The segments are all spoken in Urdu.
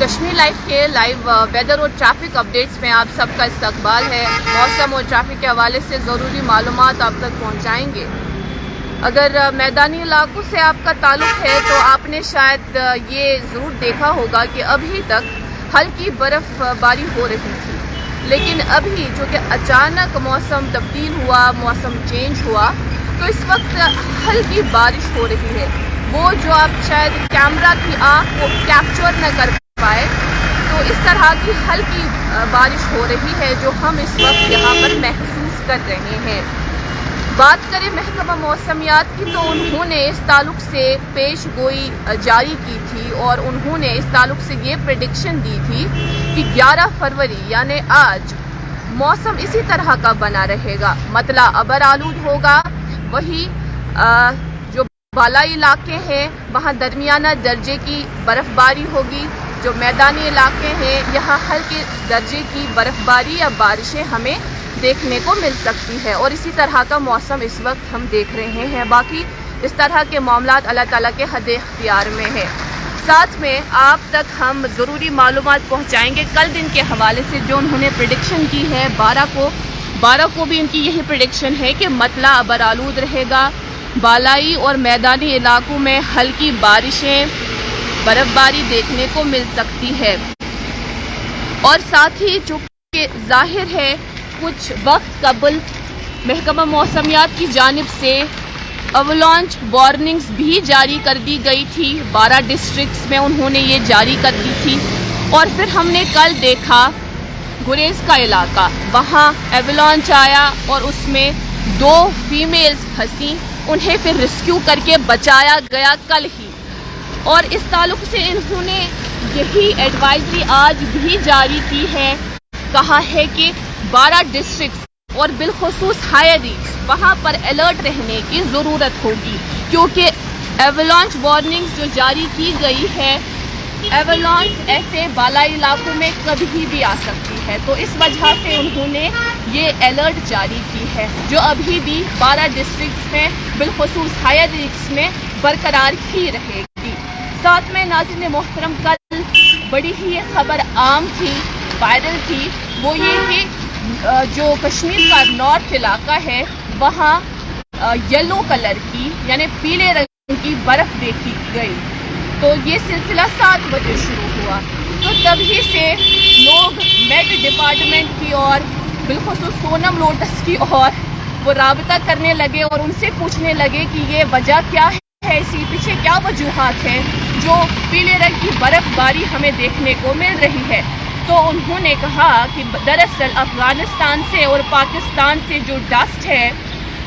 کشمیر لائف کے لائیو ویدر اور ٹریفک اپڈیٹس میں آپ سب کا استقبال ہے۔ موسم اور ٹریفک کے حوالے سے ضروری معلومات آپ تک پہنچائیں گے۔ اگر میدانی علاقوں سے آپ کا تعلق ہے تو آپ نے شاید یہ ضرور دیکھا ہوگا کہ ابھی تک ہلکی برف باری ہو رہی تھی، لیکن ابھی جو کہ اچانک موسم تبدیل ہوا، موسم چینج ہوا، تو اس وقت ہلکی بارش ہو رہی ہے۔ وہ جو آپ شاید کیمرہ کی آنکھ کو کیپچر نہ کر پائے، تو اس طرح کی ہلکی بارش ہو رہی ہے جو ہم اس وقت یہاں پر محسوس کر رہے ہیں۔ بات کریں محکمہ موسمیات کی تو انہوں نے اس تعلق سے پیش گوئی جاری کی تھی اور انہوں نے اس تعلق سے یہ پریڈکشن دی تھی کہ 11 فروری یعنی آج موسم اسی طرح کا بنا رہے گا، مطلع ابر آلود ہوگا۔ وہی جو بالائی علاقے ہیں وہاں درمیانہ درجے کی برف باری ہوگی، جو میدانی علاقے ہیں یہاں ہلکے درجے کی برف باری یا بارشیں ہمیں دیکھنے کو مل سکتی ہے، اور اسی طرح کا موسم اس وقت ہم دیکھ رہے ہیں۔ باقی اس طرح کے معاملات اللہ تعالیٰ کے حد اختیار میں ہیں۔ ساتھ میں آپ تک ہم ضروری معلومات پہنچائیں گے کل دن کے حوالے سے جو انہوں نے پریڈکشن کی ہے 12 کو بھی ان کی یہی پریڈکشن ہے کہ مطلع ابر آلود رہے گا، بالائی اور میدانی علاقوں میں ہلکی بارشیں، برف باری دیکھنے کو مل سکتی ہے، اور ساتھ ہی چونکہ ظاہر ہے کچھ وقت قبل محکمہ موسمیات کی جانب سے اوالانچ وارننگز بھی جاری کر دی گئی تھی، 12 ڈسٹرکٹس میں انہوں نے یہ جاری کر دی تھی، اور پھر ہم نے کل دیکھا گریز کا علاقہ، وہاں اوالانچ آیا اور اس میں 2 فیمیلز پھنسی، انہیں پھر ریسکیو کر کے بچایا گیا کل ہی، اور اس تعلق سے انہوں نے یہی ایڈوائزری آج بھی جاری کی ہے، کہا ہے کہ 12 ڈسٹرکٹس اور بالخصوص ہائی ریسک وہاں پر الرٹ رہنے کی ضرورت ہوگی، کیونکہ اوالانچ وارننگز جو جاری کی گئی ہے، اوالانچ ایسے بالائی علاقوں میں کبھی بھی آ سکتی ہے، تو اس وجہ سے انہوں نے یہ الرٹ جاری کی ہے جو ابھی بھی 12 ڈسٹرکٹس میں بالخصوص ہائی ریسک میں برقرار ہی رہے گی۔ ساتھ میں ناظرین محترم کل بڑی ہی یہ خبر عام تھی، وائرل تھی، وہ یہ کہ جو کشمیر کا نارتھ علاقہ ہے وہاں یلو کلر کی یعنی پیلے رنگ کی برف دیکھی گئی، تو یہ سلسلہ 7 بجے شروع ہوا، تو تبھی سے لوگ میٹ ڈپارٹمنٹ کی اور بالخصوص سونم لوٹس کی اور وہ رابطہ کرنے لگے اور ان سے پوچھنے لگے کہ یہ وجہ کیا ہے، اسی پیچھے کیا وجوہات ہیں جو پیلے رنگ کی برف باری ہمیں دیکھنے کو مل رہی ہے۔ تو انہوں نے کہا کہ دراصل افغانستان سے اور پاکستان سے جو ڈسٹ ہے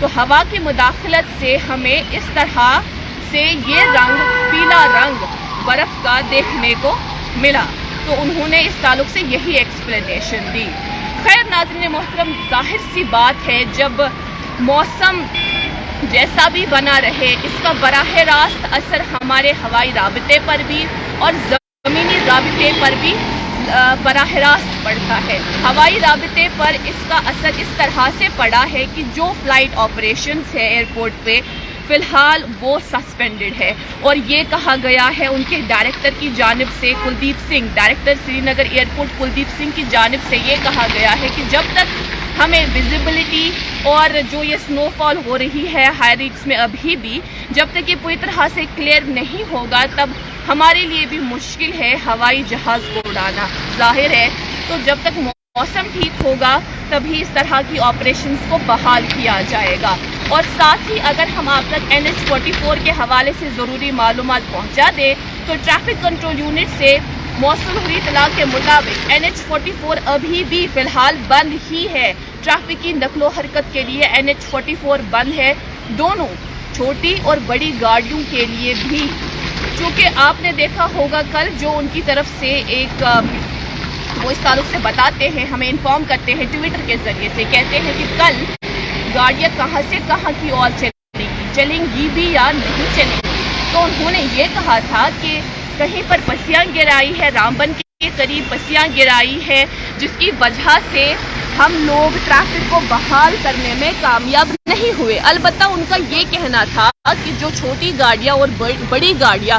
تو ہوا کی مداخلت سے ہمیں اس طرح سے یہ رنگ پیلا رنگ برف کا دیکھنے کو ملا، تو انہوں نے اس تعلق سے یہی ایکسپلینیشن دی۔ خیر ناظرین محترم، ظاہر سی بات ہے جب موسم جیسا بھی بنا رہے اس کا براہ راست اثر ہمارے ہوائی رابطے پر بھی اور زمینی رابطے پر بھی براہ راست پڑتا ہے۔ ہوائی رابطے پر اس کا اثر اس طرح سے پڑا ہے کہ جو فلائٹ آپریشنز ہے ایئرپورٹ پہ فی الحال وہ سسپینڈڈ ہے، اور یہ کہا گیا ہے ان کے ڈائریکٹر کی جانب سے، کلدیپ سنگھ، ڈائریکٹر سری نگر ایئرپورٹ کلدیپ سنگھ کی جانب سے یہ کہا گیا ہے کہ جب تک ہمیں ویزیبلٹی اور جو یہ سنو فال ہو رہی ہے ہائی ریکس میں ابھی بھی جب تک یہ پوری طرح سے کلیئر نہیں ہوگا تب ہمارے لیے بھی مشکل ہے ہوائی جہاز کو اڑانا، ظاہر ہے، تو جب تک موسم ٹھیک ہوگا تبھی اس طرح کی آپریشنز کو بحال کیا جائے گا۔ اور ساتھ ہی اگر ہم آپ تک NH-44 کے حوالے سے ضروری معلومات پہنچا دیں تو ٹریفک کنٹرول یونٹ سے موصول ہوئی اطلاع کے مطابق NH-44 ابھی بھی فی الحال بند ہی ہے، ٹریفک کی نقل و حرکت کے لیے NH-44 بند ہے، دونوں چھوٹی اور بڑی گاڑیوں کے لیے بھی، چونکہ آپ نے دیکھا ہوگا کل جو ان کی طرف سے ایک وہ اس تعلق سے بتاتے ہیں، ہمیں انفارم کرتے ہیں ٹویٹر کے ذریعے سے، کہتے ہیں کہ کل گاڑیاں کہاں سے کہاں کی اور چلیں گی بھی یا نہیں چلیں گی، تو انہوں نے یہ کہا تھا کہ کہیں پر پسیاں گرائی ہے، رامبن کے قریب پسیاں گرائی ہے، جس کی وجہ سے ہم لوگ ٹریفک کو بحال کرنے میں کامیاب نہیں ہوئے۔ البتہ ان کا یہ کہنا تھا کہ جو چھوٹی گاڑیاں اور بڑی گاڑیاں